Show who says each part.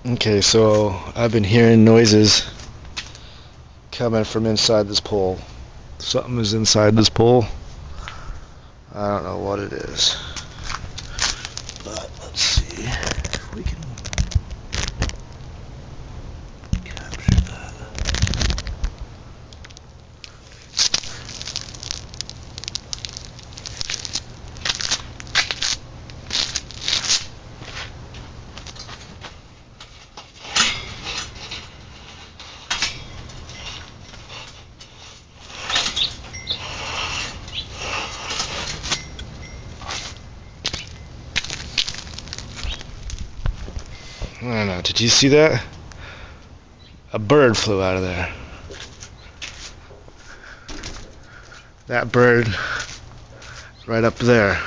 Speaker 1: Okay, so I've been hearing noises coming from inside this pole. Something is inside this pole. I don't know what it is. But let's see if we can capture that. I don't know, did you see that? A bird flew out of there. That bird right up there.